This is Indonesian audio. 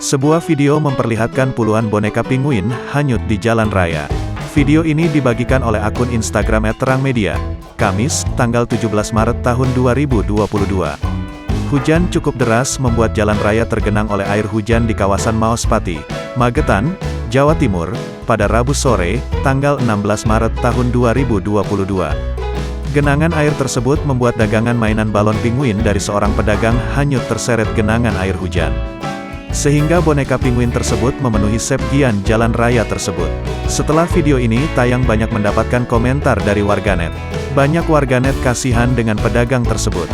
Sebuah video memperlihatkan puluhan boneka penguin hanyut di jalan raya. Video ini dibagikan oleh akun Instagram @terangmedia, Kamis, tanggal 17 Maret tahun 2022. Hujan cukup deras membuat jalan raya tergenang oleh air hujan di kawasan Maospati, Magetan, Jawa Timur, pada Rabu sore, tanggal 16 Maret tahun 2022. Genangan air tersebut membuat dagangan mainan balon penguin dari seorang pedagang hanyut terseret genangan air hujan. Sehingga boneka penguin tersebut memenuhi sebagian jalan raya tersebut. Setelah video ini tayang, banyak mendapatkan komentar dari warganet. Banyak warganet kasihan dengan pedagang tersebut.